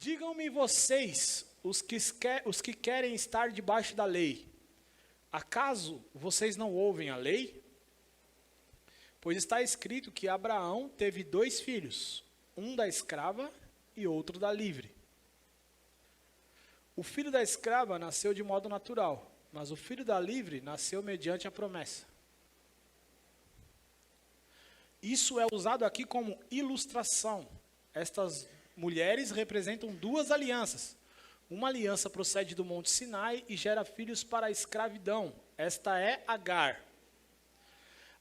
Digam-me vocês, os que querem estar debaixo da lei, acaso vocês não ouvem a lei? Pois está escrito que Abraão teve 2 filhos, um da escrava e outro da livre. O filho da escrava nasceu de modo natural, mas o filho da livre nasceu mediante a promessa. Isso é usado aqui como ilustração. Estas mulheres representam 2 alianças. Uma aliança procede do Monte Sinai e gera filhos para a escravidão. Esta é Agar.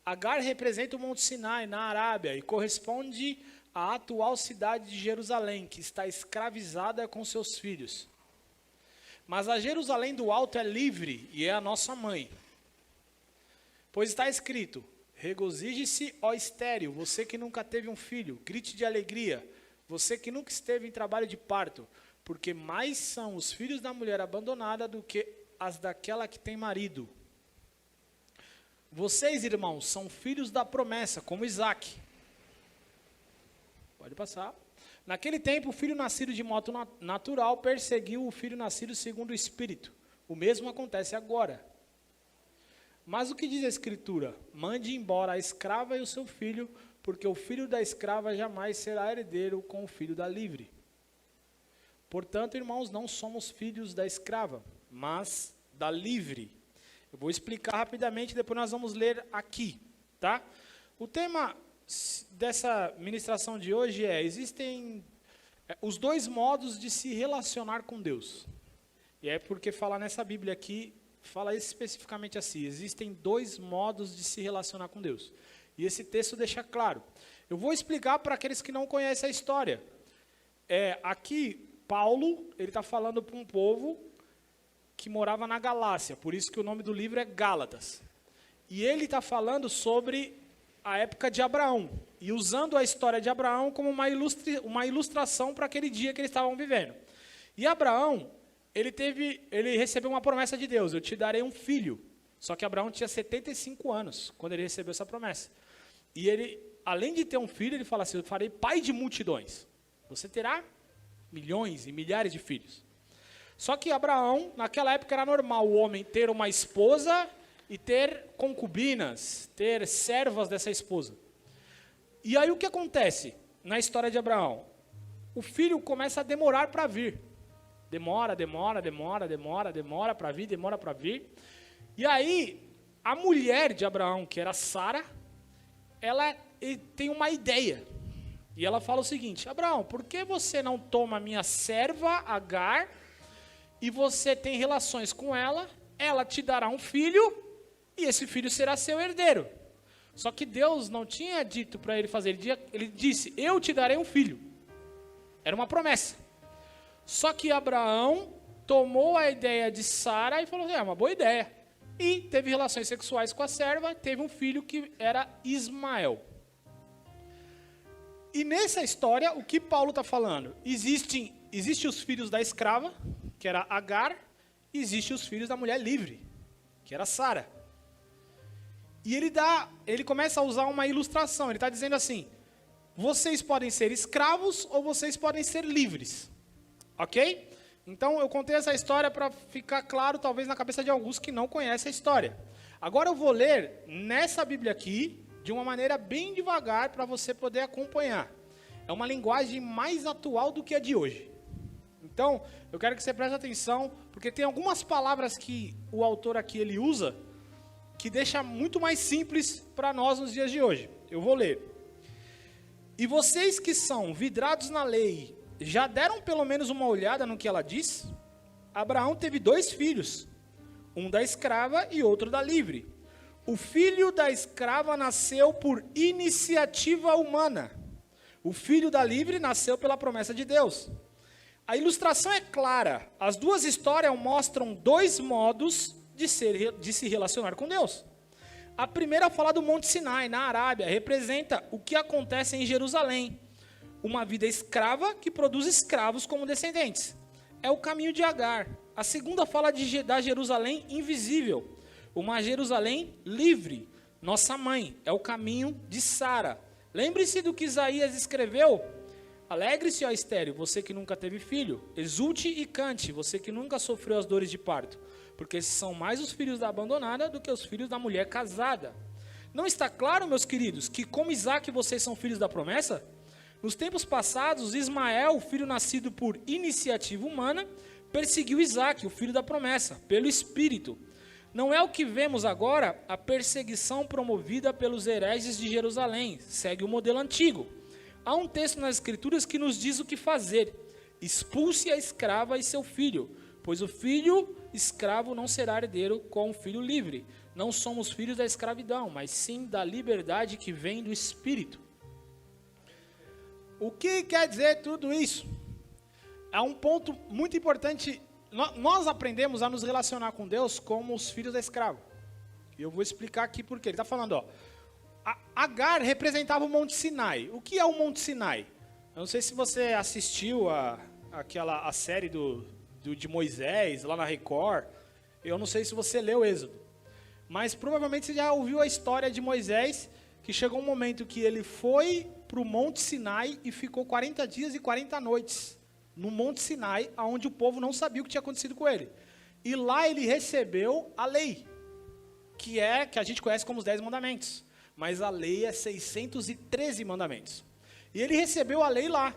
Agar representa o Monte Sinai na Arábia e corresponde à atual cidade de Jerusalém, que está escravizada com seus filhos. Mas a Jerusalém do alto é livre e é a nossa mãe. Pois está escrito: regozije-se, ó estéril, você que nunca teve um filho, grite de alegria, você que nunca esteve em trabalho de parto, porque mais são os filhos da mulher abandonada do que as daquela que tem marido. Vocês, irmãos, são filhos da promessa, como Isaque. Pode passar. Naquele tempo, o filho nascido de modo natural perseguiu o filho nascido segundo o Espírito. O mesmo acontece agora. Mas o que diz a Escritura? Mande embora a escrava e o seu filho, porque o filho da escrava jamais será herdeiro com o filho da livre. Portanto, irmãos, não somos filhos da escrava, mas da livre. Eu vou explicar rapidamente, depois nós vamos ler aqui, tá? O tema dessa ministração de hoje existem os 2 modos de se relacionar com Deus. E é porque falar nessa Bíblia aqui, fala especificamente assim, existem 2 modos de se relacionar com Deus. E esse texto deixa claro. Eu vou explicar para aqueles que não conhecem a história. Aqui, Paulo, ele está falando para um povo que morava na Galácia, por isso que o nome do livro é Gálatas. E ele está falando sobre a época de Abraão, e usando a história de Abraão como uma ilustração para aquele dia que eles estavam vivendo. E Abraão, ele recebeu uma promessa de Deus: eu te darei um filho. Só que Abraão tinha 75 anos, quando ele recebeu essa promessa. E ele, além de ter um filho, ele fala assim: eu farei pai de multidões. Você terá milhões e milhares de filhos. Só que Abraão, naquela época era normal o homem ter uma esposa e ter concubinas, ter servas dessa esposa. E aí o que acontece na história de Abraão? O filho começa a demorar para vir. Demora para vir. E aí, a mulher de Abraão, que era Sara, ela tem uma ideia. E ela fala o seguinte: Abraão, por que você não toma minha serva Agar e você tem relações com ela, ela te dará um filho e esse filho será seu herdeiro? Só que Deus não tinha dito para ele fazer, ele disse: eu te darei um filho. Era uma promessa. Só que Abraão tomou a ideia de Sara e falou: é uma boa ideia. E teve relações sexuais com a serva, teve um filho que era Ismael. E nessa história, o que Paulo está falando? Existem os filhos da escrava, que era Agar, e existem os filhos da mulher livre, que era Sara. E ele começa a usar uma ilustração, ele está dizendo assim: vocês podem ser escravos ou vocês podem ser livres. Ok? Então eu contei essa história para ficar claro, talvez na cabeça de alguns que não conhecem a história. Agora eu vou ler nessa Bíblia aqui, de uma maneira bem devagar, para você poder acompanhar. É uma linguagem mais atual do que a de hoje. Então, eu quero que você preste atenção, porque tem algumas palavras que o autor aqui ele usa, que deixa muito mais simples para nós nos dias de hoje. Eu vou ler. E vocês que são vidrados na lei, já deram pelo menos uma olhada no que ela diz? Abraão teve 2 filhos, um da escrava e outro da livre. O filho da escrava nasceu por iniciativa humana. O filho da livre nasceu pela promessa de Deus. A ilustração é clara. As 2 histórias mostram 2 modos de se relacionar com Deus. A primeira fala do Monte Sinai, na Arábia, representa o que acontece em Jerusalém. Uma vida escrava que produz escravos como descendentes. É o caminho de Agar. A segunda fala da Jerusalém invisível. Uma Jerusalém livre, nossa mãe, é o caminho de Sara. Lembre-se do que Isaías escreveu. Alegre-se, ó estéril, você que nunca teve filho. Exulte e cante, você que nunca sofreu as dores de parto. Porque esses são mais os filhos da abandonada do que os filhos da mulher casada. Não está claro, meus queridos, que como Isaac vocês são filhos da promessa? Nos tempos passados, Ismael, filho nascido por iniciativa humana, perseguiu Isaac, o filho da promessa, pelo Espírito. Não é o que vemos agora a perseguição promovida pelos hereges de Jerusalém. Segue o modelo antigo. Há um texto nas Escrituras que nos diz o que fazer. Expulse a escrava e seu filho, pois o filho escravo não será herdeiro com o filho livre. Não somos filhos da escravidão, mas sim da liberdade que vem do Espírito. O que quer dizer tudo isso? É um ponto muito importante. Nós aprendemos a nos relacionar com Deus como os filhos da escrava. E eu vou explicar aqui por quê. Ele está falando, ó, Agar representava o Monte Sinai. O que é o Monte Sinai? Eu não sei se você assistiu a série de Moisés, lá na Record. Eu não sei se você leu Êxodo. Mas provavelmente você já ouviu a história de Moisés, que chegou um momento que ele foi para o Monte Sinai e ficou 40 dias e 40 noites no Monte Sinai, onde o povo não sabia o que tinha acontecido com ele. E lá ele recebeu a lei, que a gente conhece como os 10 mandamentos. Mas a lei é 613 mandamentos. E ele recebeu a lei lá.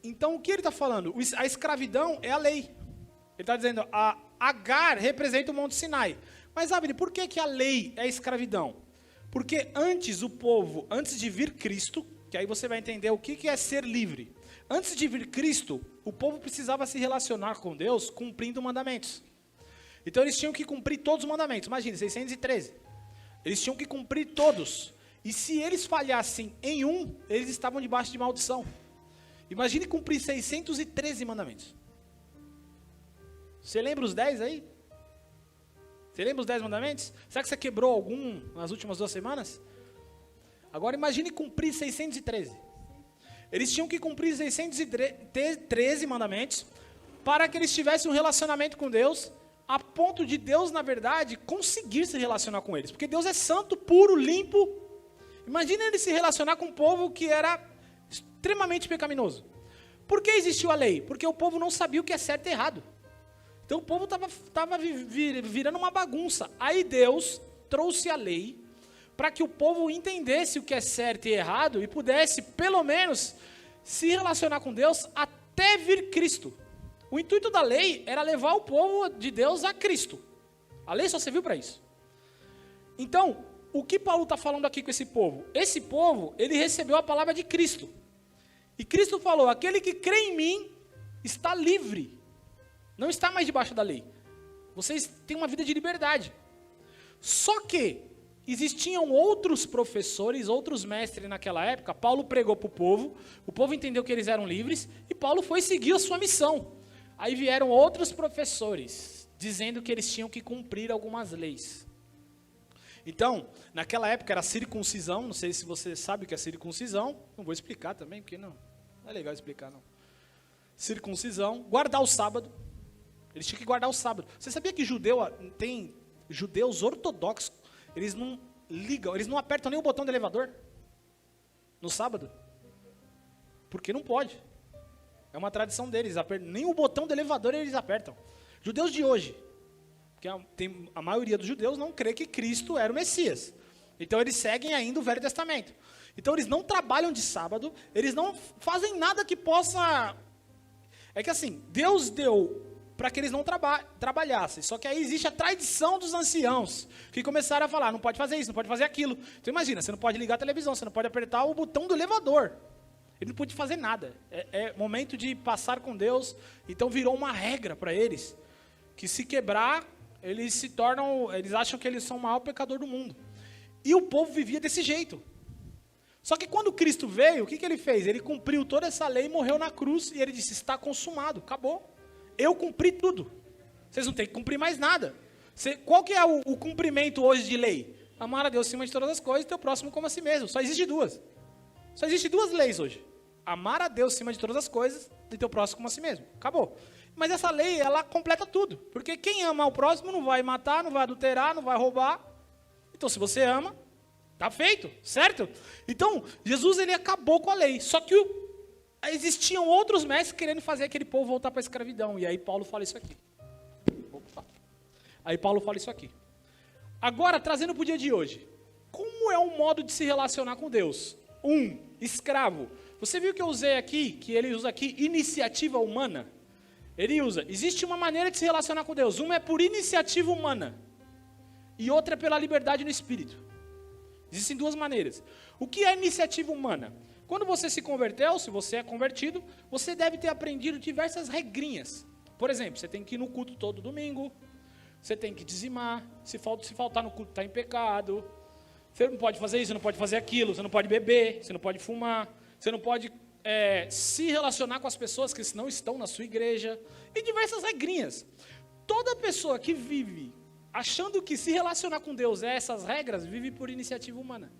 Então o que ele está falando? A escravidão é a lei. Ele está dizendo, a Agar representa o Monte Sinai. Mas, Abner, por que a lei é a escravidão? Porque antes o povo, antes de vir Cristo, que aí você vai entender o que é ser livre. Antes de vir Cristo, o povo precisava se relacionar com Deus cumprindo mandamentos. Então eles tinham que cumprir todos os mandamentos. Imagina, 613. Eles tinham que cumprir todos. E se eles falhassem em um, eles estavam debaixo de maldição. Imagine cumprir 613 mandamentos. Você lembra os 10 aí? Você lembra os 10 mandamentos? Será que você quebrou algum nas últimas 2 semanas? Agora imagine cumprir 613. Eles tinham que cumprir 613 mandamentos para que eles tivessem um relacionamento com Deus, a ponto de Deus, na verdade, conseguir se relacionar com eles. Porque Deus é santo, puro, limpo. Imagina ele se relacionar com um povo que era extremamente pecaminoso. Por que existiu a lei? Porque o povo não sabia o que é certo e errado. Então o povo estava virando uma bagunça. Aí Deus trouxe a lei para que o povo entendesse o que é certo e errado e pudesse, pelo menos, se relacionar com Deus até vir Cristo. O intuito da lei era levar o povo de Deus a Cristo. A lei só serviu para isso. Então, o que Paulo está falando aqui com esse povo? Esse povo, ele recebeu a palavra de Cristo. E Cristo falou, aquele que crê em mim está livre. Não está mais debaixo da lei. Vocês têm uma vida de liberdade. Só que existiam outros professores, outros mestres naquela época. Paulo pregou para o povo entendeu que eles eram livres, e Paulo foi seguir a sua missão. Aí vieram outros professores, dizendo que eles tinham que cumprir algumas leis. Então, naquela época era circuncisão, não sei se você sabe o que é circuncisão, não vou explicar também, porque não é legal explicar não. Circuncisão, guardar o sábado, eles tinham que guardar o sábado. Você sabia que tem judeus ortodoxos, eles não ligam, eles não apertam nem o botão do elevador no sábado? Porque não pode. É uma tradição deles, nem o botão do elevador eles apertam. Judeus de hoje, porque a maioria dos judeus não crê que Cristo era o Messias. Então eles seguem ainda o Velho Testamento. Então eles não trabalham de sábado, eles não fazem nada que possa... É que assim, Deus deu para que eles não trabalhassem. Só que aí existe a tradição dos anciãos, que começaram a falar, não pode fazer isso, não pode fazer aquilo. Então imagina, você não pode ligar a televisão, você não pode apertar o botão do elevador. Ele não pôde fazer nada. É momento de passar com Deus. Então virou uma regra para eles, que se quebrar, eles acham que eles são o maior pecador do mundo. E o povo vivia desse jeito. Só que quando Cristo veio, o que ele fez? Ele cumpriu toda essa lei, morreu na cruz, e ele disse, está consumado, acabou. Eu cumpri tudo. Vocês não têm que cumprir mais nada. Qual que é o cumprimento hoje de lei? Amar a Deus acima de todas as coisas e teu próximo como a si mesmo. Só existe duas. Só existe duas leis hoje. Amar a Deus acima de todas as coisas e teu próximo como a si mesmo. Acabou. Mas essa lei, ela completa tudo. Porque quem ama o próximo não vai matar, não vai adulterar, não vai roubar. Então, se você ama, tá feito, certo? Então, Jesus, ele acabou com a lei. Só que existiam outros mestres querendo fazer aquele povo voltar para a escravidão. E aí Paulo fala isso aqui. Opa. Aí Paulo fala isso aqui. Agora, trazendo para o dia de hoje. Como é o modo de se relacionar com Deus? Escravo. Você viu que eu usei aqui, que ele usa aqui, iniciativa humana? Ele usa, existe uma maneira de se relacionar com Deus. Uma é por iniciativa humana. E outra é pela liberdade no espírito. Existem duas maneiras. O que é iniciativa humana? Quando você se converteu, se você é convertido, você deve ter aprendido diversas regrinhas. Por exemplo, você tem que ir no culto todo domingo, você tem que dizimar, se faltar no culto está em pecado, você não pode fazer isso, você não pode fazer aquilo, você não pode beber, você não pode fumar, você não pode se relacionar com as pessoas que não estão na sua igreja, e diversas regrinhas. Toda pessoa que vive achando que se relacionar com Deus é essas regras, vive por iniciativa humana.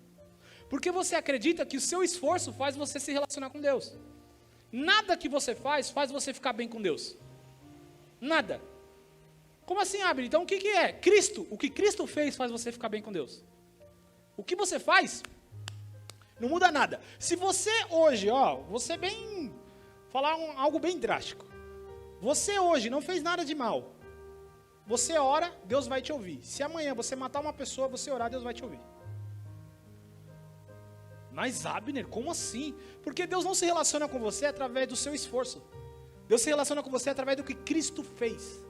Porque você acredita que o seu esforço faz você se relacionar com Deus. Nada que você faz você ficar bem com Deus. Nada. Como assim, Abner? Então o que é? Cristo. O que Cristo fez faz você ficar bem com Deus. O que você faz não muda nada. Se você hoje, você bem, falar algo bem drástico. Você hoje não fez nada de mal. Você ora, Deus vai te ouvir. Se amanhã você matar uma pessoa, você orar, Deus vai te ouvir. Mas Abner, como assim? Porque Deus não se relaciona com você através do seu esforço. Deus se relaciona com você através do que Cristo fez.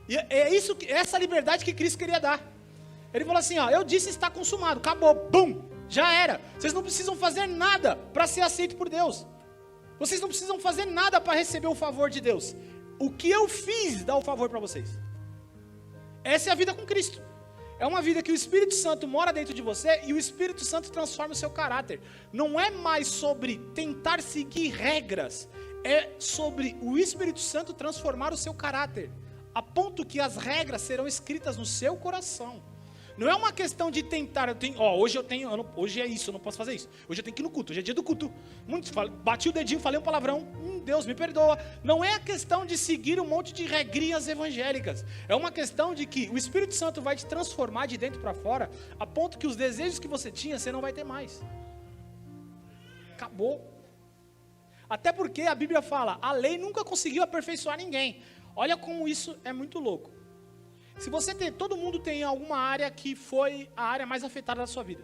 E é essa liberdade que Cristo queria dar. Ele falou assim, eu disse está consumado, acabou, bum, já era. Vocês não precisam fazer nada para ser aceito por Deus. Vocês não precisam fazer nada para receber o favor de Deus. O que eu fiz dá o favor para vocês. Essa é a vida com Cristo. É uma vida que o Espírito Santo mora dentro de você e o Espírito Santo transforma o seu caráter. Não é mais sobre tentar seguir regras, é sobre o Espírito Santo transformar o seu caráter, a ponto que as regras serão escritas no seu coração. Não é uma questão de tentar, hoje é isso, eu não posso fazer isso. Hoje eu tenho que ir no culto, hoje é dia do culto. Muitos bati o dedinho, falei um palavrão, Deus me perdoa. Não é a questão de seguir um monte de regrinhas evangélicas. É uma questão de que o Espírito Santo vai te transformar de dentro para fora, a ponto que os desejos que você tinha, você não vai ter mais. Acabou. Até porque a Bíblia fala, a lei nunca conseguiu aperfeiçoar ninguém. Olha como isso é muito louco. Se você todo mundo tem alguma área que foi a área mais afetada da sua vida.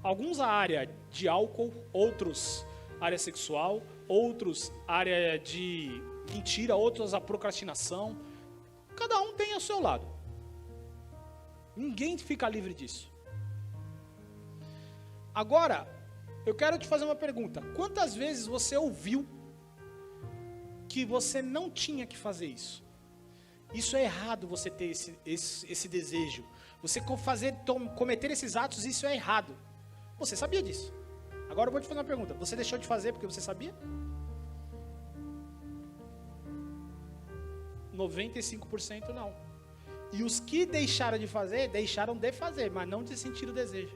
Alguns a área de álcool, outros a área sexual, outros a área de mentira, outros a procrastinação. Cada um tem ao seu lado. Ninguém fica livre disso. Agora, eu quero te fazer uma pergunta. Quantas vezes você ouviu que você não tinha que fazer isso? Isso é errado, você ter esse desejo. Você cometer esses atos, isso é errado. Você sabia disso. Agora eu vou te fazer uma pergunta. Você deixou de fazer porque você sabia? 95% não. E os que deixaram de fazer, mas não de sentir o desejo.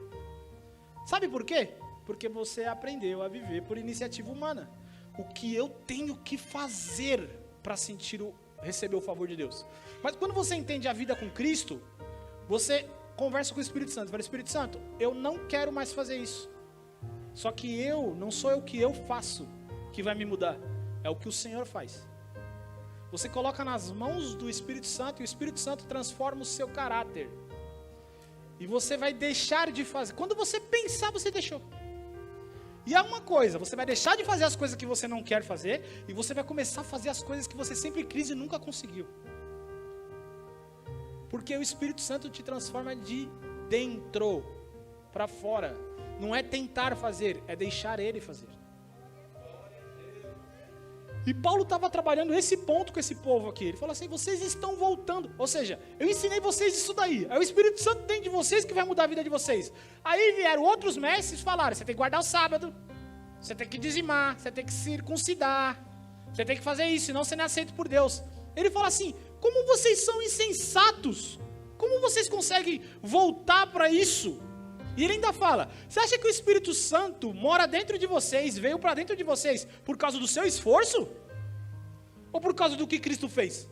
Sabe por quê? Porque você aprendeu a viver por iniciativa humana. O que eu tenho que fazer para receber o favor de Deus. Mas quando você entende a vida com Cristo, você conversa com o Espírito Santo. Fala, Espírito Santo, eu não quero mais fazer isso. Só que não sou eu que eu faço que vai me mudar. É o que o Senhor faz. Você coloca nas mãos do Espírito Santo e o Espírito Santo transforma o seu caráter. E você vai deixar de fazer. Quando você pensar, você deixou. E há uma coisa, você vai deixar de fazer as coisas que você não quer fazer e você vai começar a fazer as coisas que você sempre quis e nunca conseguiu. Porque o Espírito Santo te transforma de dentro para fora. Não é tentar fazer, é deixar Ele fazer. E Paulo estava trabalhando esse ponto com esse povo aqui. Ele falou assim, vocês estão voltando. Ou seja, eu ensinei vocês isso daí. É o Espírito Santo dentro de vocês que vai mudar a vida de vocês. Aí vieram outros mestres e falaram, você tem que guardar o sábado, você tem que dizimar, você tem que circuncidar, você tem que fazer isso, senão você não é aceito por Deus. Ele fala assim, como vocês são insensatos? Como vocês conseguem voltar para isso? E ele ainda fala, você acha que o Espírito Santo mora dentro de vocês, veio para dentro de vocês por causa do seu esforço? Ou por causa do que Cristo fez?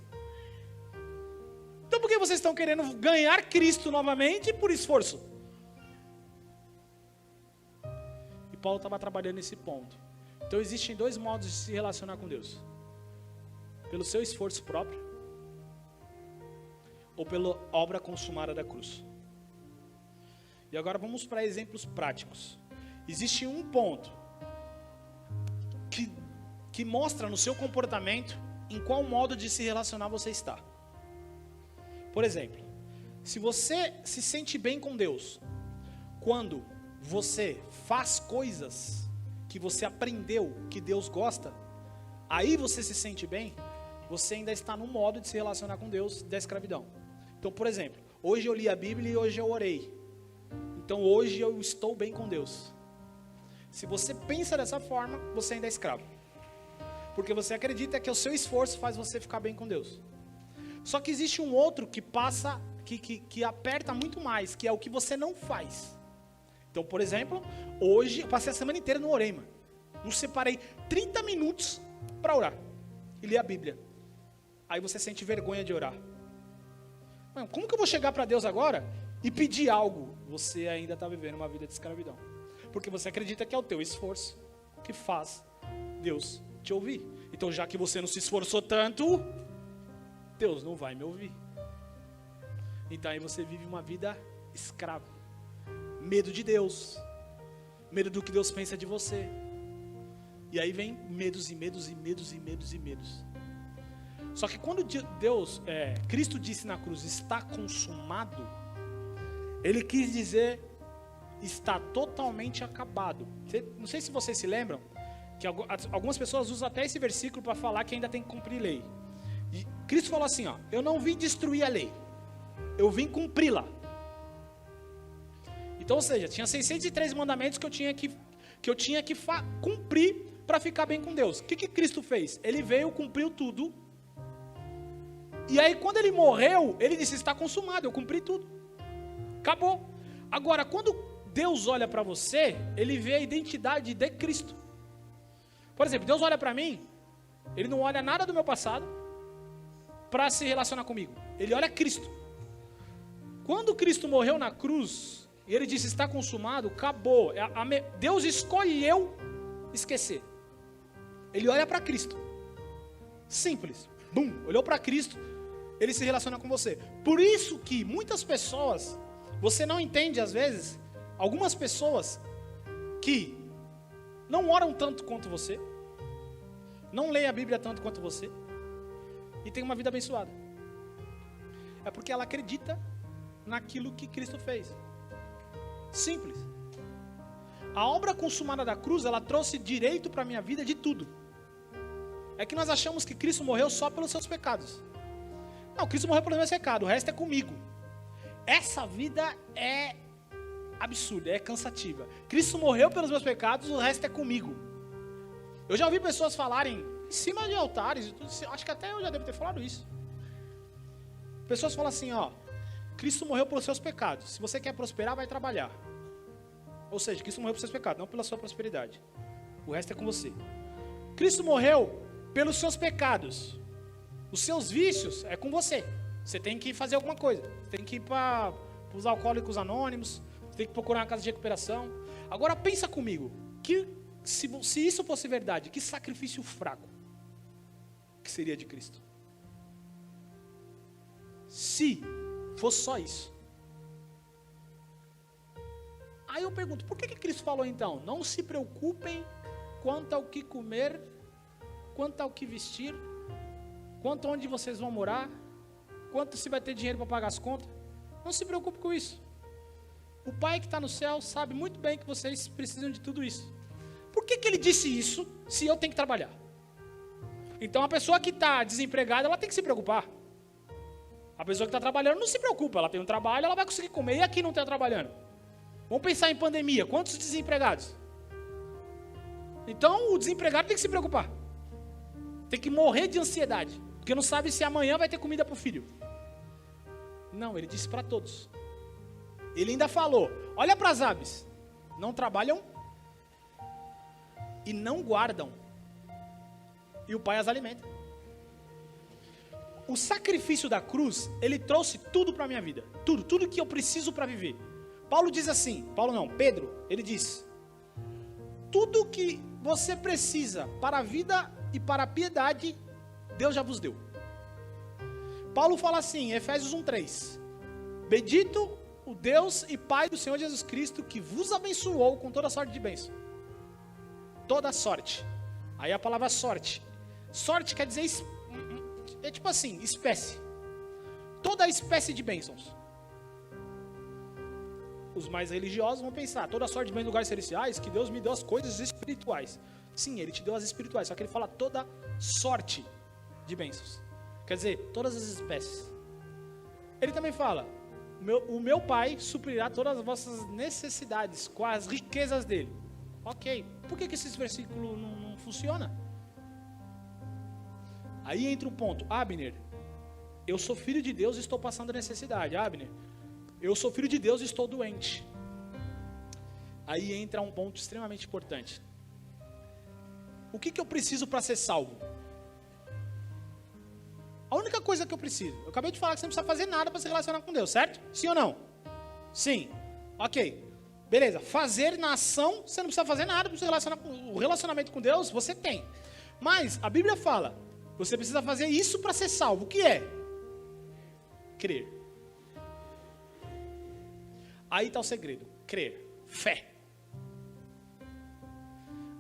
Então por que vocês estão querendo ganhar Cristo novamente por esforço? E Paulo estava trabalhando nesse ponto. Então existem dois modos de se relacionar com Deus: pelo seu esforço próprio ou pela obra consumada da cruz. E agora vamos para exemplos práticos. Existe um ponto que mostra no seu comportamento em qual modo de se relacionar você está. Por exemplo, se você se sente bem com Deus quando você faz coisas que você aprendeu que Deus gosta, aí você se sente bem, você ainda está no modo de se relacionar com Deus da escravidão. Então, por exemplo, hoje eu li a Bíblia e hoje eu orei. Então hoje eu estou bem com Deus. Se você pensa dessa forma, você ainda é escravo. Porque você acredita que o seu esforço faz você ficar bem com Deus. Só que existe um outro que passa, que aperta muito mais, que é o que você não faz. Então, por exemplo, hoje eu passei a semana inteira no orei, mano. Não separei 30 minutos para orar e ler a Bíblia. Aí você sente vergonha de orar. Mano, como que eu vou chegar para Deus agora e pedir algo? Você ainda está vivendo uma vida de escravidão. Porque você acredita que é o teu esforço que faz Deus te ouvir. Então, já que você não se esforçou tanto, Deus não vai me ouvir. Então aí você vive uma vida escrava. Medo de Deus. Medo do que Deus pensa de você. E aí vem medos e medos e medos e medos e medos. Só que quando Cristo disse na cruz, está consumado, Ele quis dizer, está totalmente acabado. Não sei se vocês se lembram, que algumas pessoas usam até esse versículo para falar que ainda tem que cumprir lei. E Cristo falou assim, ó, eu não vim destruir a lei, eu vim cumpri-la. Então, ou seja, tinha 603 mandamentos que eu tinha que cumprir para ficar bem com Deus. O que Cristo fez? Ele veio, cumpriu tudo. E aí quando ele morreu, ele disse, está consumado, eu cumpri tudo. Acabou. Agora, quando Deus olha para você, Ele vê a identidade de Cristo. Por exemplo, Deus olha para mim, Ele não olha nada do meu passado para se relacionar comigo. Ele olha Cristo. Quando Cristo morreu na cruz, e Ele disse, está consumado, acabou. Deus escolheu esquecer. Ele olha para Cristo. Simples. Bum, olhou para Cristo, Ele se relaciona com você. Por isso que muitas pessoas, você não entende às vezes, algumas pessoas que não oram tanto quanto você, não leem a Bíblia tanto quanto você, e tem uma vida abençoada. É porque ela acredita naquilo que Cristo fez. Simples. A obra consumada da cruz, ela trouxe direito para a minha vida de tudo. É que nós achamos que Cristo morreu só pelos seus pecados. Não, Cristo morreu pelos meus pecados, o resto é comigo. Essa vida é absurda, é cansativa. Cristo morreu pelos meus pecados, o resto é comigo. Eu já ouvi pessoas falarem em cima de altares, e tudo, acho que até eu já devo ter falado isso. Pessoas falam assim, ó, Cristo morreu pelos seus pecados. Se você quer prosperar, vai trabalhar. Ou seja, Cristo morreu pelos seus pecados, não pela sua prosperidade. O resto é com você. Cristo morreu pelos seus pecados. Os seus vícios é com você. Você tem que fazer alguma coisa. Você tem que ir para os alcoólicos anônimos. Você tem que procurar uma casa de recuperação. Agora pensa comigo. Que se isso fosse verdade, que sacrifício fraco que seria de Cristo? Se fosse só isso. Aí eu pergunto, por que Cristo falou então? Não se preocupem quanto ao que comer, quanto ao que vestir, quanto onde vocês vão morar, quanto se vai ter dinheiro para pagar as contas. Não se preocupe com isso. O Pai que está no céu sabe muito bem que vocês precisam de tudo isso. Por que Ele disse isso se eu tenho que trabalhar? Então a pessoa que está desempregada, ela tem que se preocupar. A pessoa que está trabalhando não se preocupa, ela tem um trabalho, ela vai conseguir comer. E aqui não está trabalhando? Vamos pensar em pandemia, quantos desempregados? Então o desempregado tem que se preocupar. Tem que morrer de ansiedade, porque não sabe se amanhã vai ter comida para o filho. Não, Ele disse para todos. Ele ainda falou, olha para as aves, não trabalham e não guardam, e o Pai as alimenta. O sacrifício da cruz, Ele trouxe tudo para a minha vida, tudo que eu preciso para viver. Paulo diz assim, Pedro, ele diz, tudo que você precisa para a vida e para a piedade, Deus já vos deu. Paulo fala assim, em Efésios 1:3. Bendito o Deus e Pai do Senhor Jesus Cristo, que vos abençoou com toda sorte de bênção. Toda sorte. Aí a palavra sorte. Sorte quer dizer, é tipo assim, espécie. Toda espécie de bênçãos. Os mais religiosos vão pensar, toda sorte de bens em lugares celestiais, que Deus me deu as coisas espirituais. Sim, Ele te deu as espirituais, só que Ele fala toda sorte de bênçãos. Quer dizer, todas as espécies. Ele também fala, o meu Pai suprirá todas as vossas necessidades com as riquezas dele. Ok, por que esse versículo não funciona? Aí entra um ponto, Abner, eu sou filho de Deus e estou passando necessidade. Abner, eu sou filho de Deus e estou doente. Aí entra um ponto extremamente importante. O que eu preciso para ser salvo? A única coisa que eu preciso, eu acabei de falar que você não precisa fazer nada para se relacionar com Deus, certo? Sim ou não? Sim. Ok. Beleza. Fazer na ação, você não precisa fazer nada para se relacionar com o relacionamento com Deus, você tem. Mas a Bíblia fala, você precisa fazer isso para ser salvo. O que é? Crer. Aí está o segredo, crer, fé.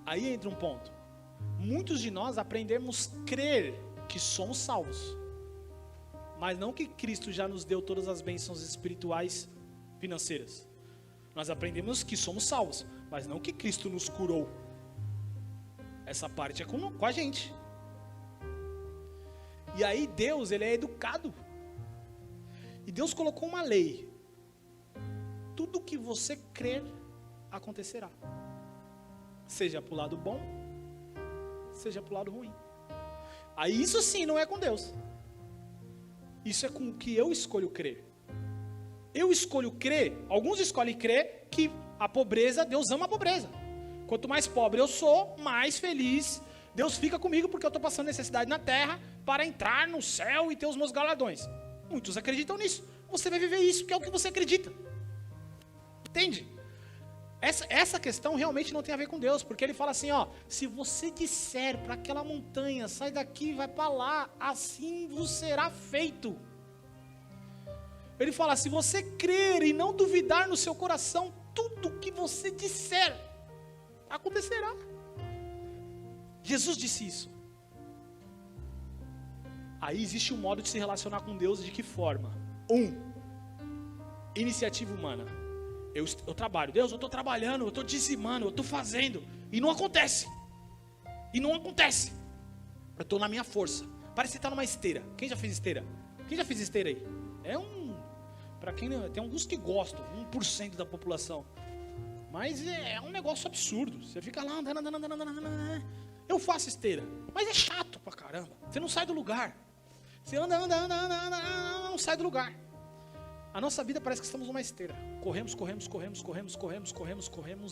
Aí entra um ponto. Muitos de nós aprendemos a crer que somos salvos, mas não que Cristo já nos deu todas as bênçãos espirituais financeiras. Nós aprendemos que somos salvos, mas não que Cristo nos curou. Essa parte é com a gente. E aí Deus, Ele é educado. E Deus colocou uma lei. Tudo que você crer, acontecerá. Seja para o lado bom, seja para o lado ruim. Aí isso sim não é com Deus. Isso é com o que eu escolho crer. Eu escolho crer, alguns escolhem crer que a pobreza, Deus ama a pobreza. Quanto mais pobre eu sou, mais feliz Deus fica comigo, porque eu estou passando necessidade na terra para entrar no céu e ter os meus galardões. Muitos acreditam nisso. Você vai viver isso, que é o que você acredita. Entende? Essa questão realmente não tem a ver com Deus, porque Ele fala assim, ó, se você disser para aquela montanha, sai daqui e vai para lá, assim vos será feito. Ele fala, se você crer e não duvidar no seu coração, tudo que você disser, acontecerá. Jesus disse isso. Aí existe um modo de se relacionar com Deus, de que forma? Iniciativa humana. Eu trabalho, Deus, eu estou trabalhando, eu estou dizimando, eu estou fazendo, e não acontece. Eu estou na minha força. Parece que está numa esteira. Quem já fez esteira? Quem já fez esteira aí? Para quem não, tem alguns que gostam, 1% da população. Mas é um negócio absurdo. Você fica lá andando. Eu faço esteira, mas é chato pra caramba. Você não sai do lugar. Você anda, não sai do lugar. A nossa vida parece que estamos numa esteira. Corremos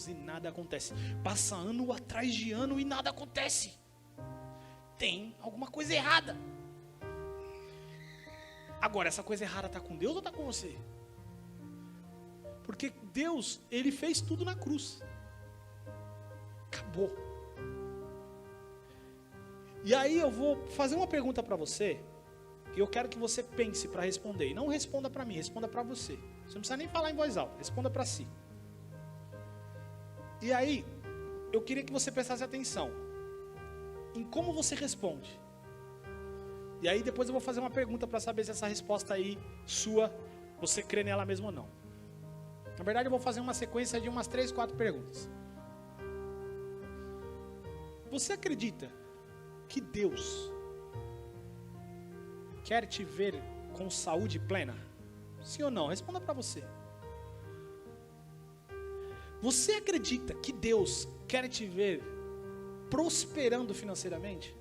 e nada acontece. Passa ano atrás de ano e nada acontece. Tem alguma coisa errada. Agora, essa coisa errada está com Deus ou está com você? Porque Deus, Ele fez tudo na cruz. Acabou. E aí eu vou fazer uma pergunta para você, que eu quero que você pense para responder. E não responda para mim, responda para você. Você não precisa nem falar em voz alta, responda para si. E aí, eu queria que você prestasse atenção em como você responde. E aí depois eu vou fazer uma pergunta para saber se essa resposta aí sua, você crê nela mesmo ou não. Na verdade eu vou fazer uma sequência de umas 3, 4 perguntas. Você acredita que Deus quer te ver com saúde plena? Sim ou não? Responda para você. Você acredita que Deus quer te ver prosperando financeiramente?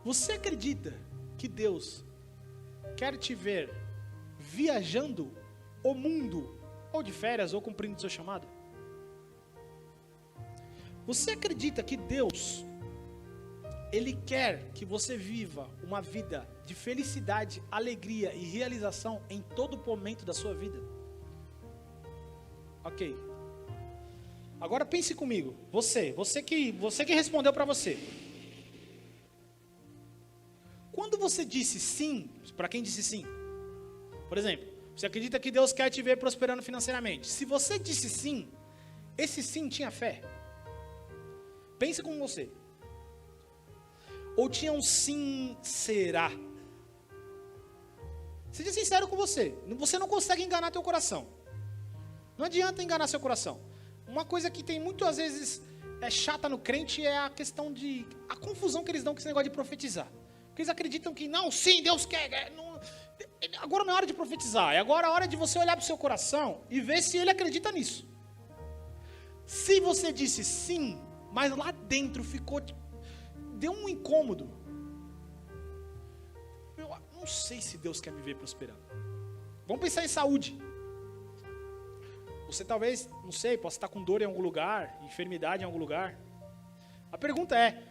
Você acredita que Deus quer te ver viajando o mundo, ou de férias, ou cumprindo seu chamado? Você acredita que Deus, Ele quer que você viva uma vida de felicidade, alegria e realização em todo momento da sua vida? Ok. Agora pense comigo, você que respondeu para você. Quando você disse sim, para quem disse sim? Por exemplo, você acredita que Deus quer te ver prosperando financeiramente. Se você disse sim, esse sim tinha fé? Pense com você. Ou tinha um sim, será? Seja sincero com você. Você não consegue enganar teu coração. Não adianta enganar seu coração. Uma coisa que tem muitas vezes é chata no crente é a questão de... a confusão que eles dão com esse negócio de profetizar. Porque eles acreditam que, não, sim, Deus quer. Agora não é hora de profetizar. É agora a hora de você olhar para o seu coração e ver se ele acredita nisso. Se você disse sim, mas lá dentro ficou... deu um incômodo. Eu não sei se Deus quer me ver prosperando. Vamos pensar em saúde. Você talvez, não sei, possa estar com dor em algum lugar, enfermidade em algum lugar. A pergunta é,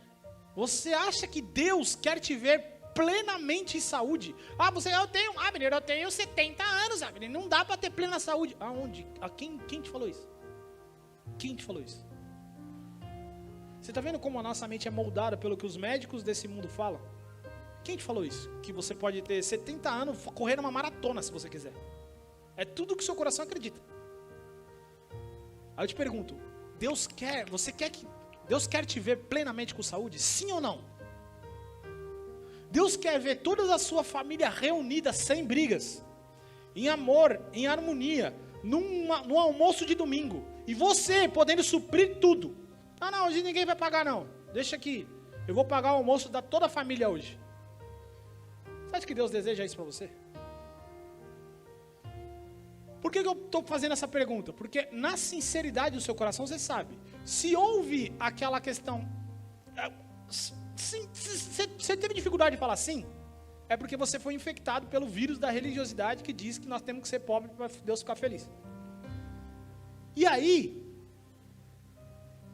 você acha que Deus quer te ver plenamente em saúde? Eu tenho 70 anos, menino, não dá para ter plena saúde. Aonde? Quem te falou isso? Quem te falou isso? Você está vendo como a nossa mente é moldada pelo que os médicos desse mundo falam? Quem te falou isso? Que você pode ter 70 anos, correr uma maratona se você quiser. É tudo que seu coração acredita. Aí eu te pergunto, Deus quer te ver plenamente com saúde? Sim ou não? Deus quer ver toda a sua família reunida sem brigas, em amor, em harmonia, num almoço de domingo, e você podendo suprir tudo. Não, hoje ninguém vai pagar não, deixa aqui, eu vou pagar o almoço da toda a família hoje. Você acha que Deus deseja isso para você? Por que eu estou fazendo essa pergunta? Porque na sinceridade do seu coração você sabe, se houve aquela questão, você teve dificuldade de falar sim, é porque você foi infectado pelo vírus da religiosidade que diz que nós temos que ser pobres para Deus ficar feliz. E aí,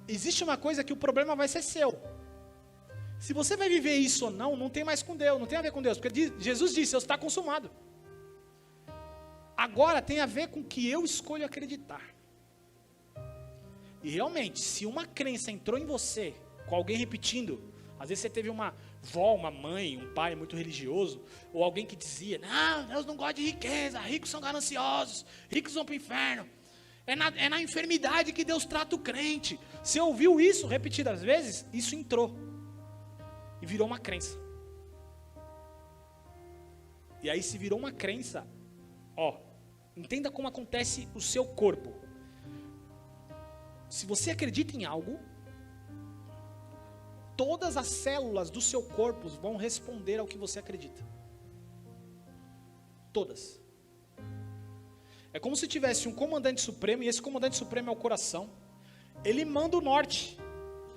existe uma coisa que o problema vai ser seu. Se você vai viver isso ou não, não tem mais com Deus, não tem a ver com Deus, porque Jesus disse, está consumado. Agora tem a ver com o que eu escolho acreditar. E realmente, se uma crença entrou em você, com alguém repetindo, às vezes você teve uma vó, uma mãe, um pai muito religioso, ou alguém que dizia, não, Deus não gosta de riqueza, ricos são gananciosos, ricos vão para o inferno. É na enfermidade que Deus trata o crente. Você ouviu isso repetidas vezes, isso entrou. E virou uma crença. E aí se virou uma crença, entenda como acontece o seu corpo. Se você acredita em algo, todas as células do seu corpo vão responder ao que você acredita. Todas. É como se tivesse um comandante supremo, e esse comandante supremo é o coração. Ele manda o norte.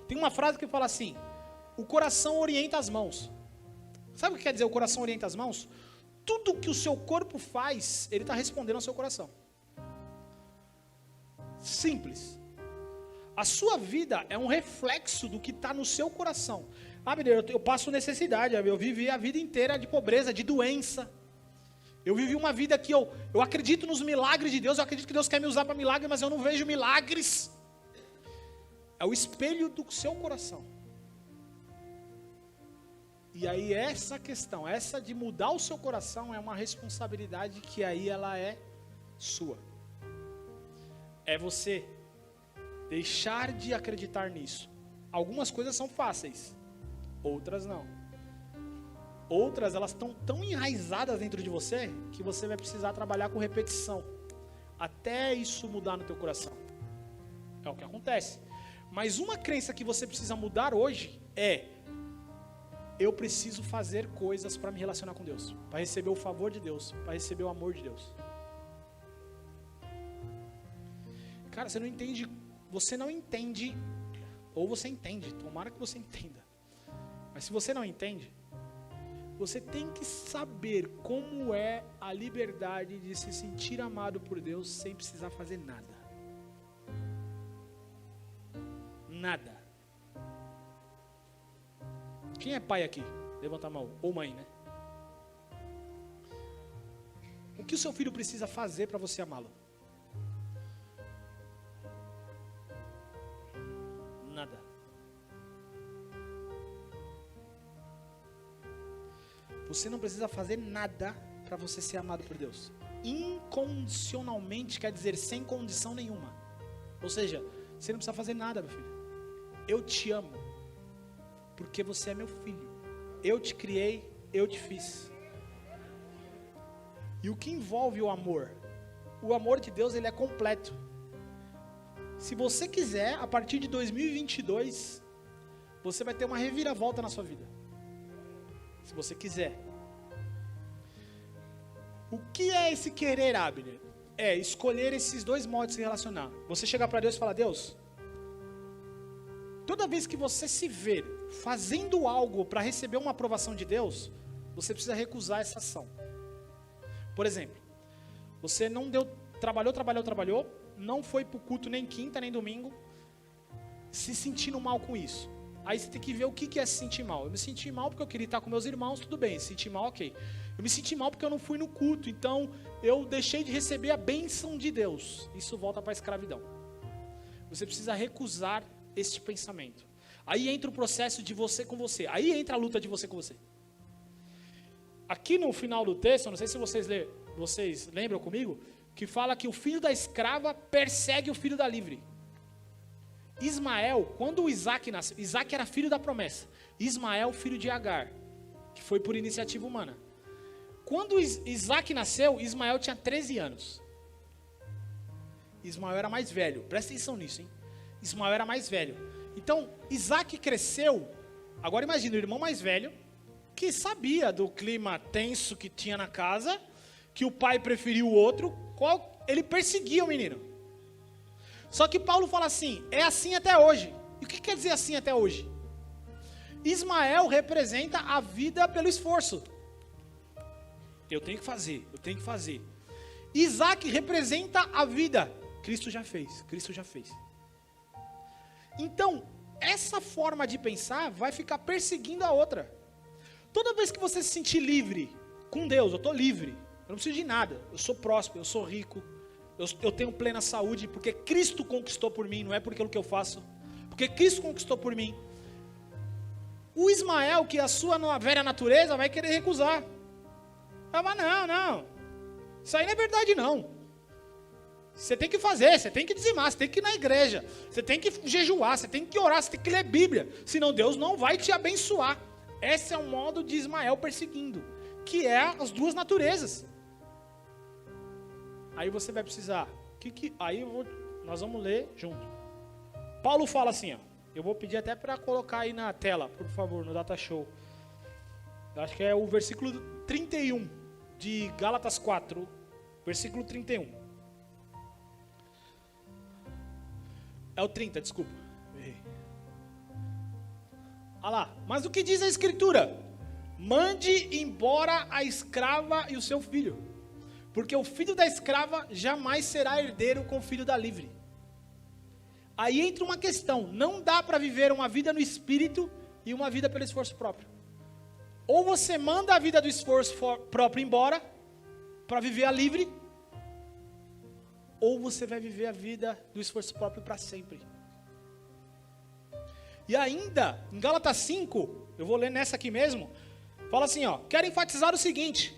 Tem uma frase que fala assim, o coração orienta as mãos. Sabe o que quer dizer o coração orienta as mãos? Tudo que o seu corpo faz, ele está respondendo ao seu coração. Simples. A sua vida é um reflexo do que está no seu coração. Eu passo necessidade, eu vivi a vida inteira de pobreza, de doença. Eu vivi uma vida que eu acredito nos milagres de Deus, eu acredito que Deus quer me usar para milagres, mas eu não vejo milagres. É o espelho do seu coração. E aí essa questão, essa de mudar o seu coração é uma responsabilidade que aí ela é sua. É você deixar de acreditar nisso. Algumas coisas são fáceis, outras não. Outras elas estão tão enraizadas dentro de você que você vai precisar trabalhar com repetição até isso mudar no teu coração. É o que acontece. Mas uma crença que você precisa mudar hoje é: eu preciso fazer coisas para me relacionar com Deus, para receber o favor de Deus, para receber o amor de Deus. Cara, você não entende, ou você entende, tomara que você entenda. Mas se você não entende, você tem que saber como é a liberdade de se sentir amado por Deus sem precisar fazer nada. Nada. Quem é pai aqui? Levanta a mão. Ou mãe, né? O que o seu filho precisa fazer para você amá-lo? Você não precisa fazer nada para você ser amado por Deus. Incondicionalmente quer dizer sem condição nenhuma. Ou seja, você não precisa fazer nada, meu filho. Eu te amo, porque você é meu filho. Eu te criei, eu te fiz. E o que envolve o amor? O amor de Deus, ele é completo. Se você quiser, a partir de 2022, você vai ter uma reviravolta na sua vida. Se você quiser. O que é esse querer, Abner? É escolher esses dois modos de se relacionar. Você chegar para Deus e falar: Deus, toda vez que você se ver fazendo algo para receber uma aprovação de Deus, você precisa recusar essa ação. Por exemplo, você trabalhou, não foi para o culto nem quinta nem domingo, se sentindo mal com isso. Aí você tem que ver o que é se sentir mal. Eu me senti mal porque eu queria estar com meus irmãos, tudo bem, se sentir mal, ok. Eu me senti mal porque eu não fui no culto, então eu deixei de receber a bênção de Deus. Isso volta para a escravidão. Você precisa recusar este pensamento. Aí entra o processo de você com você. Aí entra a luta de você com você. Aqui no final do texto, não sei se vocês lembram comigo, que fala que o filho da escrava persegue o filho da livre. Ismael, quando o Isaac nasceu, Isaac era filho da promessa. Ismael, filho de Agar, que foi por iniciativa humana. Quando Isaac nasceu, Ismael tinha 13 anos. Ismael era mais velho, presta atenção nisso, hein? Ismael era mais velho. Então, Isaac cresceu, agora imagina, o irmão mais velho, que sabia do clima tenso que tinha na casa, que o pai preferiu o outro, ele perseguia o menino. Só que Paulo fala assim, é assim até hoje. E o que quer dizer assim até hoje? Ismael representa a vida pelo esforço. Eu tenho que fazer. Isaac representa a vida. Cristo já fez. Então, essa forma de pensar vai ficar perseguindo a outra. Toda vez que você se sentir livre com Deus, eu estou livre, eu não preciso de nada, eu sou próspero, eu sou rico, eu tenho plena saúde, porque Cristo conquistou por mim, não é por aquilo que eu faço, porque Cristo conquistou por mim. O Ismael, que é a sua velha natureza, vai querer recusar. Vai falar, não, isso aí não é verdade não. Você tem que fazer, você tem que dizimar, você tem que ir na igreja, você tem que jejuar, você tem que orar, você tem que ler Bíblia, senão Deus não vai te abençoar. Esse é o modo de Ismael perseguindo, que é as duas naturezas. Aí você vai precisar, nós vamos ler junto. Paulo fala assim, ó, eu vou pedir até para colocar aí na tela, por favor, no Data Show. Eu acho que é o versículo 31 de Gálatas 4, versículo 31. É o 30, desculpa. Olha lá, mas o que diz a Escritura? Mande embora a escrava e o seu filho, porque o filho da escrava jamais será herdeiro com o filho da livre. Aí entra uma questão, não dá para viver uma vida no espírito e uma vida pelo esforço próprio. Ou você manda a vida do esforço próprio embora, para viver a livre, ou você vai viver a vida do esforço próprio para sempre. E ainda, em Gálatas 5, eu vou ler nessa aqui mesmo, fala assim, ó, quero enfatizar o seguinte: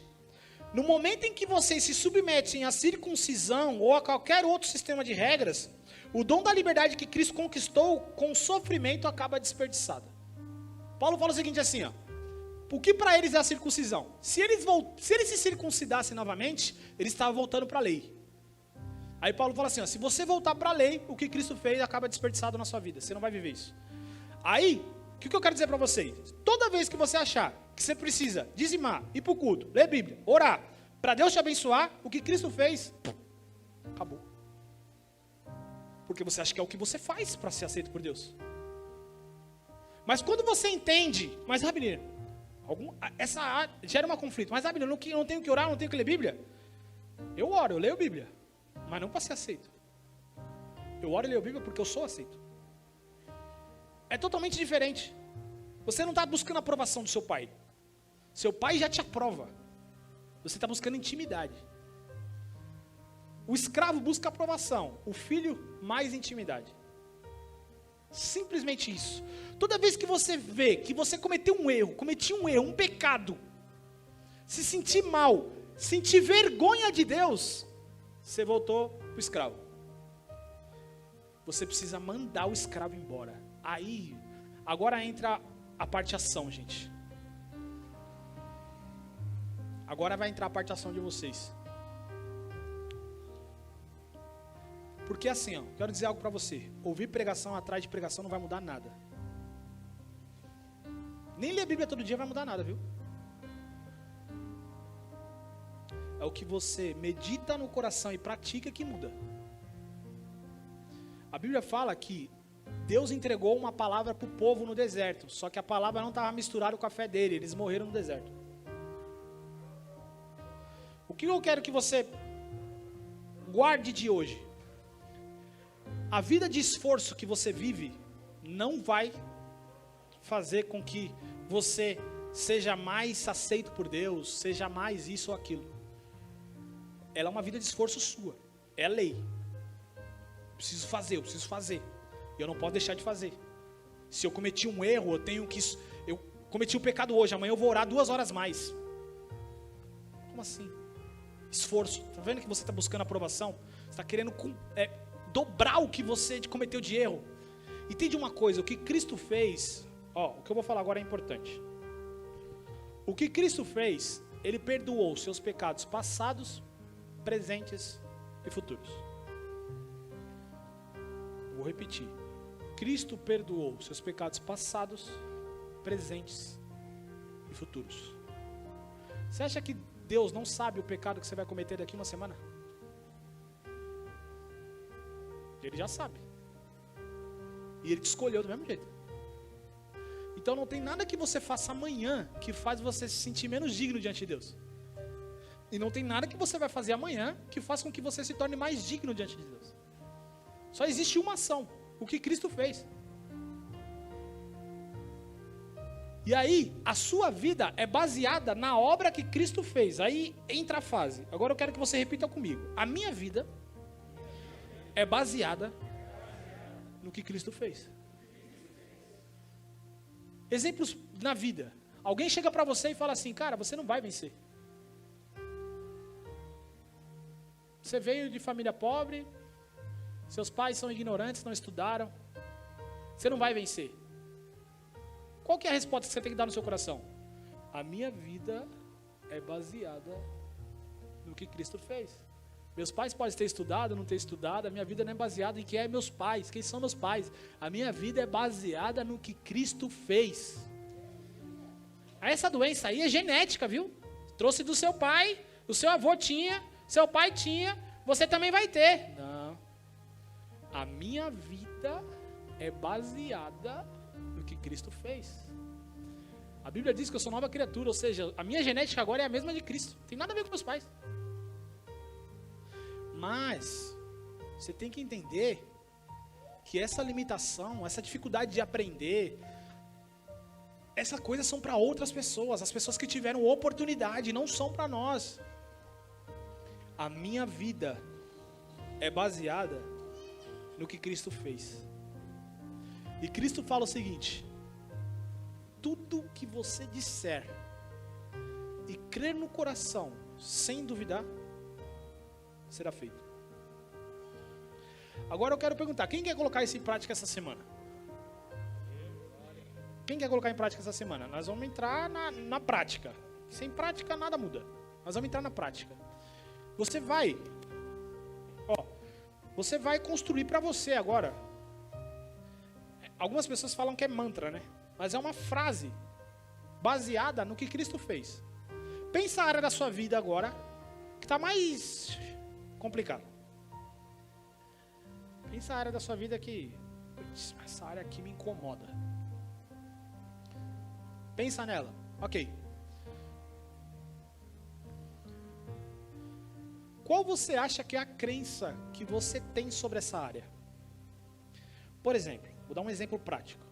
no momento em que vocês se submetem à circuncisão ou a qualquer outro sistema de regras, o dom da liberdade que Cristo conquistou com sofrimento acaba desperdiçado. Paulo fala o seguinte assim, ó, o que para eles é a circuncisão? Se eles se circuncidassem novamente, eles estavam voltando para a lei. Aí Paulo fala assim, ó, se você voltar para a lei, o que Cristo fez acaba desperdiçado na sua vida, você não vai viver isso. Aí, o que eu quero dizer para vocês? Toda vez que você achar que você precisa dizimar, ir para o culto, ler Bíblia, orar, para Deus te abençoar, o que Cristo fez, acabou. Porque você acha que é o que você faz para ser aceito por Deus. Mas quando você entende, mas Abner, essa gera um conflito, mas Abner, eu não tenho que orar, não tenho que ler Bíblia. Eu oro, eu leio Bíblia, mas não para ser aceito. Eu oro e leio Bíblia porque eu sou aceito. É totalmente diferente. Você não está buscando a aprovação do seu pai. Seu pai já te aprova. Você está buscando intimidade. O escravo busca aprovação. O filho, mais intimidade. Simplesmente isso. Toda vez que você vê que você cometeu um erro, um pecado, se sentir mal, sentir vergonha de Deus, você voltou para o escravo. Você precisa mandar o escravo embora. Aí, agora entra a parte ação, gente. Agora vai entrar a parte ação de vocês. Porque assim, ó, quero dizer algo para você. Ouvir pregação atrás de pregação não vai mudar nada. Nem ler a Bíblia todo dia vai mudar nada, viu? É o que você medita no coração e pratica que muda. A Bíblia fala que Deus entregou uma palavra para o povo no deserto. Só que a palavra não estava misturada com a fé dele. Eles morreram no deserto. O que eu quero que você guarde de hoje? A vida de esforço que você vive não vai fazer com que você seja mais aceito por Deus, seja mais isso ou aquilo. Ela é uma vida de esforço sua. É lei. Eu preciso fazer. Eu não posso deixar de fazer. Se eu cometi um erro, eu cometi um pecado hoje, amanhã eu vou orar 2 horas mais. Como assim? Esforço. Está vendo que você está buscando aprovação? Você está querendo dobrar o que você cometeu de erro. Entende uma coisa, o que Cristo fez, o que eu vou falar agora é importante. O que Cristo fez, Ele perdoou seus pecados passados, presentes e futuros. Vou repetir. Cristo perdoou seus pecados passados, presentes e futuros. Você acha que Deus não sabe o pecado que você vai cometer daqui uma semana? Ele já sabe. E Ele te escolheu do mesmo jeito. Então não tem nada que você faça amanhã que faz você se sentir menos digno diante de Deus. E não tem nada que você vai fazer amanhã que faça com que você se torne mais digno diante de Deus. Só existe uma ação, o que Cristo fez. E aí, a sua vida é baseada na obra que Cristo fez. Aí entra a fase. Agora eu quero que você repita comigo. A minha vida é baseada no que Cristo fez. Exemplos na vida. Alguém chega para você e fala assim, cara, você não vai vencer. Você veio de família pobre, seus pais são ignorantes, não estudaram. Você não vai vencer. Qual que é a resposta que você tem que dar no seu coração? A minha vida é baseada no que Cristo fez. Meus pais podem ter estudado, não ter estudado, a minha vida não é baseada em quem é meus pais, quem são meus pais. A minha vida é baseada no que Cristo fez. Essa doença aí é genética, viu? Trouxe do seu pai, o seu avô tinha, seu pai tinha, você também vai ter. Não. A minha vida é baseada no que Cristo fez. A Bíblia diz que eu sou nova criatura, ou seja, a minha genética agora é a mesma de Cristo. Não tem nada a ver com meus pais. Mas você tem que entender que essa limitação, essa dificuldade de aprender, essas coisas são para outras pessoas, as pessoas que tiveram oportunidade, não são para nós. A minha vida é baseada no que Cristo fez. E Cristo fala o seguinte: tudo que você disser e crer no coração, sem duvidar, será feito. Agora eu quero perguntar, quem quer colocar isso em prática essa semana? Quem quer colocar em prática essa semana? Nós vamos entrar na prática. Sem prática nada muda. Nós vamos entrar na prática. Você vai construir para você agora. Algumas pessoas falam que é mantra, né? Mas é uma frase baseada no que Cristo fez. Pensa a área da sua vida agora que está mais complicado. Pensa a área da sua vida que essa área aqui me incomoda. Pensa nela. Ok. Qual você acha que é a crença que você tem sobre essa área? Por exemplo, vou dar um exemplo prático.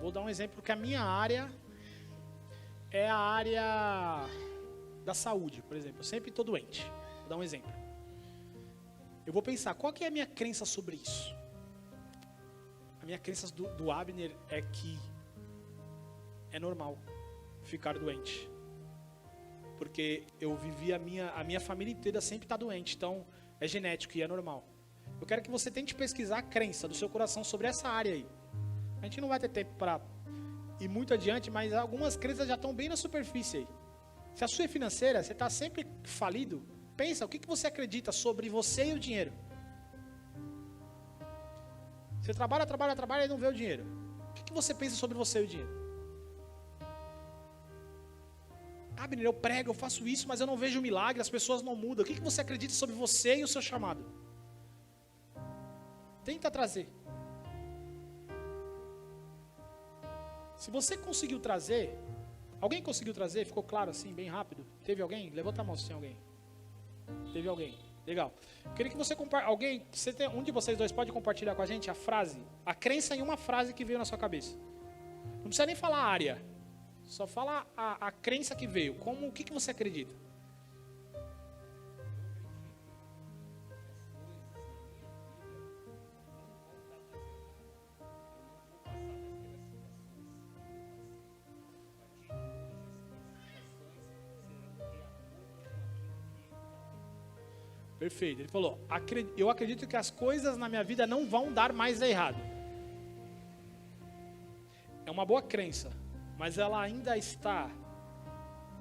Vou dar um exemplo que a minha área é a área da saúde, por exemplo. Eu sempre estou doente. Vou dar um exemplo. Eu vou pensar, qual que é a minha crença sobre isso? A minha crença do Abner é que é normal ficar doente. Porque eu vivi a minha família inteira sempre está doente, então é genético e é normal. Eu quero que você tente pesquisar a crença do seu coração sobre essa área aí. A gente não vai ter tempo para ir muito adiante, mas algumas crenças já estão bem na superfície aí. Se a sua é financeira, você está sempre falido, pensa, o que você acredita sobre você e o dinheiro? Você trabalha e não vê o dinheiro. O que você pensa sobre você e o dinheiro? Ah, Benir, eu prego, eu faço isso, mas eu não vejo milagre, as pessoas não mudam. O que você acredita sobre você e o seu chamado? Tenta trazer. Se você conseguiu trazer, alguém conseguiu trazer? Ficou claro assim, bem rápido? Teve alguém? Levanta a mão se tem alguém. Teve alguém? Legal. Eu queria que você compartilhe. Um de vocês dois pode compartilhar com a gente a frase, a crença em uma frase que veio na sua cabeça. Não precisa nem falar a área. Só fala a crença que veio. O que você acredita? Perfeito. Ele falou, eu acredito que as coisas na minha vida não vão dar mais errado. É uma boa crença, mas ela ainda está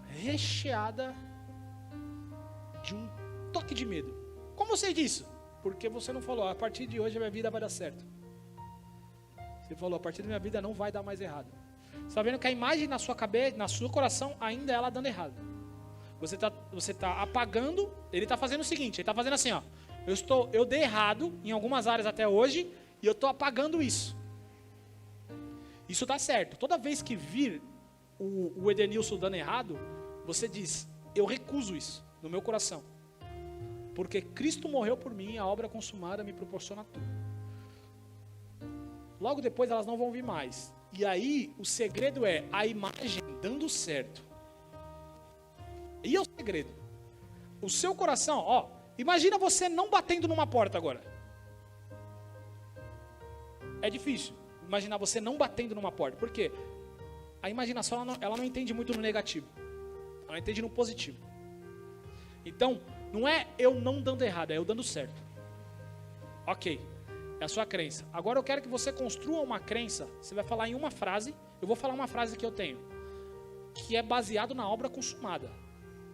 recheada de um toque de medo. Como eu sei disso? Porque você não falou, a partir de hoje a minha vida vai dar certo. Você falou, a partir da minha vida não vai dar mais errado. Você está vendo que a imagem na sua cabeça, no seu coração, ainda é ela dando errado. Você tá apagando, ele está fazendo o seguinte, ele está fazendo assim, ó. Eu dei errado em algumas áreas até hoje e eu estou apagando isso. Isso está certo. Toda vez que vir o Edenilson dando errado, você diz, eu recuso isso no meu coração. Porque Cristo morreu por mim, a obra consumada me proporciona tudo. Logo depois elas não vão vir mais. E aí o segredo é a imagem dando certo. E é o segredo. O seu coração, ó, imagina você não batendo numa porta agora. É difícil imaginar você não batendo numa porta. Por quê? A imaginação, ela não entende muito no negativo. Ela entende no positivo. Então, não é eu não dando errado, é eu dando certo. Ok, é a sua crença. Agora eu quero que você construa uma crença. Você vai falar em uma frase. Eu vou falar uma frase que eu tenho, que é baseado na obra consumada.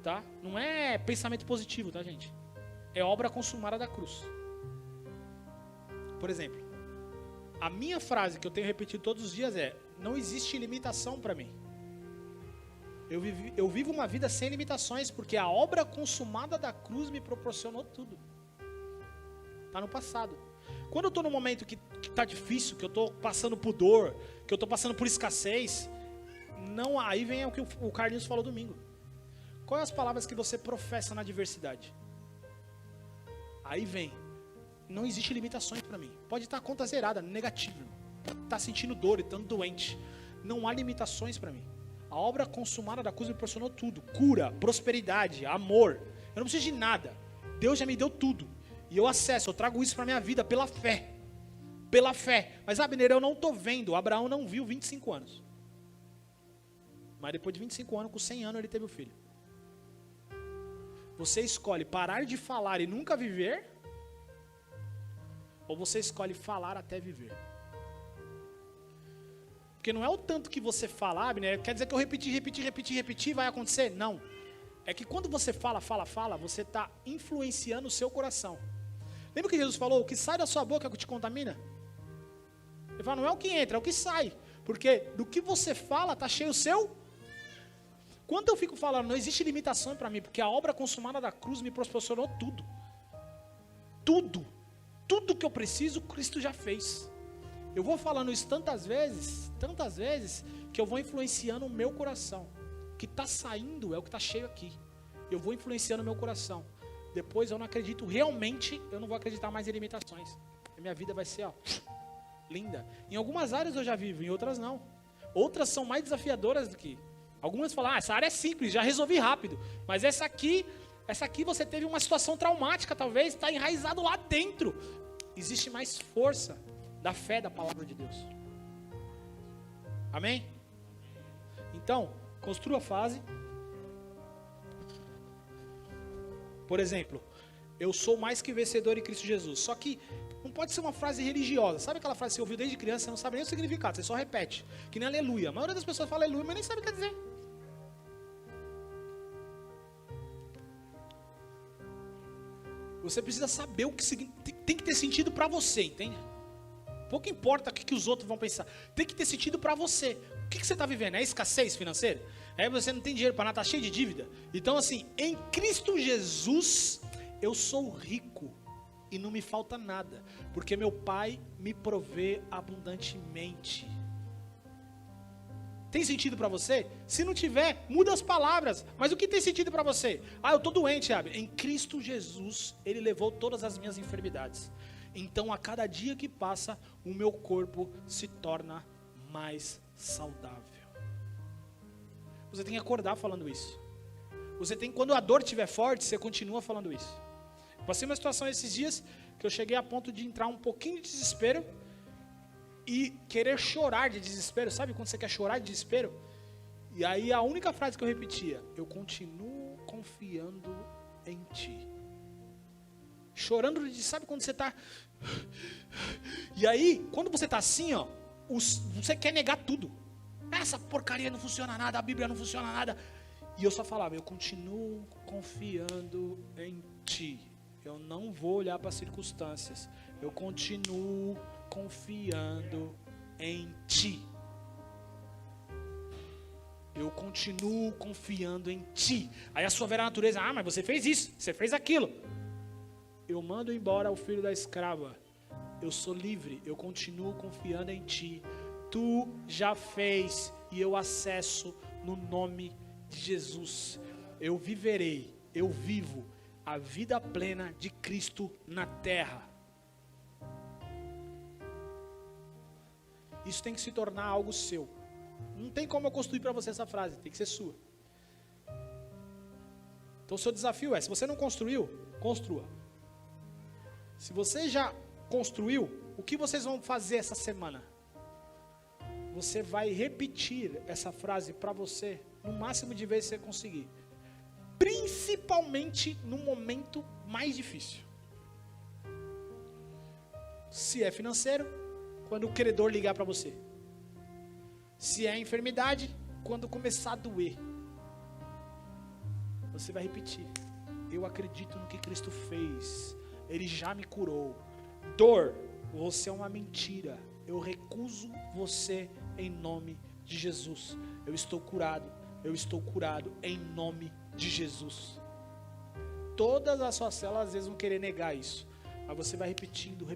Tá? Não é pensamento positivo, tá, gente? É obra consumada da cruz. Por exemplo, a minha frase que eu tenho repetido todos os dias é: não existe limitação para mim. Eu vivo uma vida sem limitações, porque a obra consumada da cruz me proporcionou tudo. Está no passado. Quando eu estou num momento que está difícil, que eu estou passando por dor, que eu estou passando por escassez, não, aí vem o que o Carlinhos falou domingo. Quais as palavras que você professa na adversidade? Aí vem, não existe limitações para mim. Pode estar a conta zerada, negativo. Pode estar sentindo dor e estando doente. Não há limitações para mim. A obra consumada da cruz me proporcionou tudo. Cura, prosperidade, amor. Eu não preciso de nada. Deus já me deu tudo. E eu acesso, eu trago isso para a minha vida pela fé. Pela fé. Mas, Abner, eu não estou vendo. Abraão não viu 25 anos. Mas depois de 25 anos, com 100 anos, ele teve o filho. Você escolhe parar de falar e nunca viver, ou você escolhe falar até viver? Porque não é o tanto que você fala, né? Quer dizer que eu repetir, vai acontecer? Não. É que quando você fala, você está influenciando o seu coração. Lembra que Jesus falou, o que sai da sua boca é o que te contamina? Ele fala, não é o que entra, é o que sai. Porque do que você fala, está cheio o seu. Quando eu fico falando, não existe limitação para mim, porque a obra consumada da cruz me proporcionou tudo. Tudo. Tudo que eu preciso, Cristo já fez. Eu vou falando isso tantas vezes, que eu vou influenciando o meu coração. O que está saindo é o que está cheio aqui. Eu vou influenciando o meu coração. Depois eu não acredito, realmente, eu não vou acreditar mais em limitações. A minha vida vai ser, ó, linda. Em algumas áreas eu já vivo, em outras não. Outras são mais desafiadoras do que... Algumas falam, essa área é simples, já resolvi rápido. Mas essa aqui você teve uma situação traumática, talvez, está enraizado lá dentro. Existe mais força da fé da palavra de Deus. Amém? Então, construa a Por exemplo, eu sou mais que vencedor em Cristo Jesus. Só que não pode ser uma frase religiosa. Sabe aquela frase que você ouviu desde criança, você não sabe nem o significado, você só repete. Que nem aleluia. A maioria das pessoas fala aleluia, mas nem sabe o que quer dizer. Você precisa saber o que significa. Tem que ter sentido para você, entende? Pouco importa o que os outros vão pensar. Tem que ter sentido para você. O que você está vivendo? É escassez financeira? É você não tem dinheiro para nada, está cheio de dívida? Então assim, em Cristo Jesus, eu sou rico e não me falta nada. Porque meu Pai me provê abundantemente. Tem sentido para você? Se não tiver, muda as palavras. Mas o que tem sentido para você? Ah, eu estou doente, Abel. Em Cristo Jesus, Ele levou todas as minhas enfermidades. Então, a cada dia que passa, o meu corpo se torna mais saudável. Você tem que acordar falando isso. Quando a dor estiver forte, você continua falando isso. Eu passei uma situação esses dias que eu cheguei a ponto de entrar um pouquinho de desespero e querer chorar de desespero. Sabe quando você quer chorar de desespero? E aí a única frase que eu repetia: eu continuo confiando em ti. Chorando de, sabe quando você está... E aí, quando você está assim, ó, você quer negar tudo. Essa porcaria não funciona nada, a Bíblia não funciona nada. E eu só falava: eu continuo confiando em ti. Eu não vou olhar para as circunstâncias. Eu continuo confiando em ti. Eu continuo confiando em ti. Aí a sua velha natureza: ah, mas você fez isso, você fez aquilo. Eu mando embora o filho da escrava. Eu sou livre, eu continuo confiando em ti. Tu já fez e eu acesso no nome de Jesus. Eu viverei, eu vivo a vida plena de Cristo na terra. Isso tem que se tornar algo seu. Não tem como eu construir para você essa frase, tem que ser sua. Então o seu desafio é: se você não construiu, construa. Se você já construiu, o que vocês vão fazer essa semana? Você vai repetir essa frase para você no máximo de vezes que você conseguir. Principalmente no momento mais difícil. Se é financeiro, quando o credor ligar para você. Se é enfermidade, quando começar a doer. Você vai repetir: eu acredito no que Cristo fez. Ele já me curou. Dor, você é uma mentira. Eu recuso você em nome de Jesus. Eu estou curado em nome de Jesus. Todas as suas células às vezes vão querer negar isso. Mas você vai repetindo.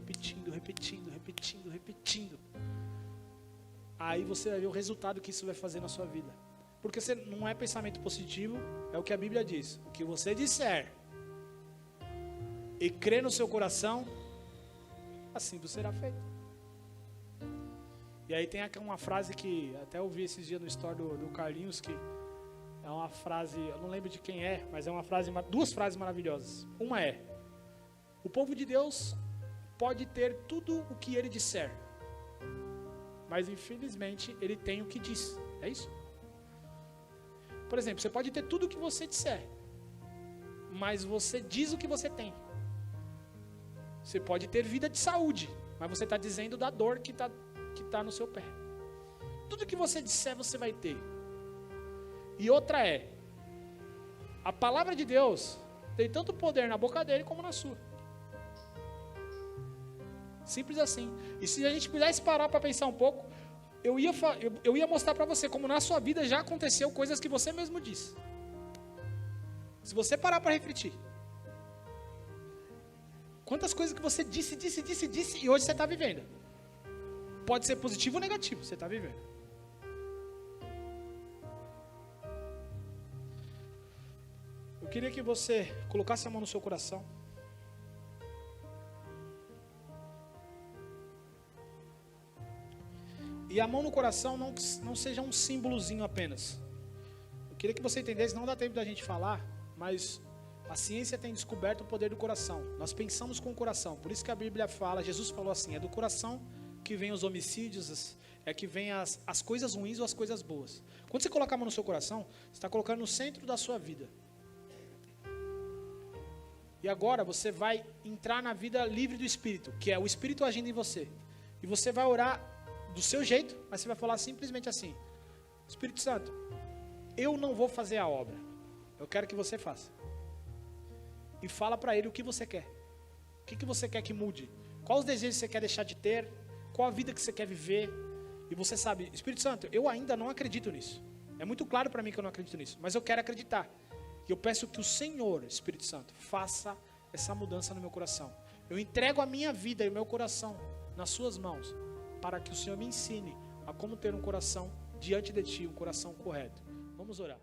Aí você vai ver o resultado que isso vai fazer na sua vida. Porque você não é pensamento positivo, é o que a Bíblia diz. O que você disser e crer no seu coração, assim você será feito. E aí tem uma frase que até eu vi esses dias no story do Carlinhos, que é uma frase, eu não lembro de quem é, mas é uma frase, duas frases maravilhosas. Uma é: o povo de Deus pode ter tudo o que ele disser, mas infelizmente ele tem o que diz. É isso? Por exemplo, você pode ter tudo o que você disser, mas você diz o que você tem. Você pode ter vida de saúde, mas você está dizendo da dor que está no seu pé. Tudo que você disser, você vai ter. E outra é: a palavra de Deus tem tanto poder na boca dele como na sua. Simples assim. E se a gente pudesse parar para pensar um pouco, eu ia mostrar para você como na sua vida já aconteceu coisas que você mesmo disse. Se você parar para refletir, quantas coisas que você disse e hoje você está vivendo. Pode ser positivo ou negativo, você está vivendo. Eu queria que você colocasse a mão no seu coração. E a mão no coração não seja um símbolozinho apenas. Eu queria que você entendesse, não dá tempo da gente falar, mas a ciência tem descoberto o poder do coração. Nós pensamos com o coração. Por isso que a Bíblia fala, Jesus falou assim: é do coração que vem os homicídios, é que vem as coisas ruins ou as coisas boas. Quando você coloca a mão no seu coração, você está colocando no centro da sua vida. E agora você vai entrar na vida livre do Espírito, que é o Espírito agindo em você. E você vai orar do seu jeito, mas você vai falar simplesmente assim: Espírito Santo, eu não vou fazer a obra, eu quero que você faça. E fala para ele o que você quer. O que você quer que mude? Quais os desejos você quer deixar de ter? Qual a vida que você quer viver? E você sabe, Espírito Santo, eu ainda não acredito nisso. É muito claro para mim que eu não acredito nisso, mas eu quero acreditar. E eu peço que o Senhor, Espírito Santo, faça essa mudança no meu coração. Eu entrego a minha vida e o meu coração nas suas mãos, para que o Senhor me ensine a como ter um coração diante de Ti, um coração correto. Vamos orar.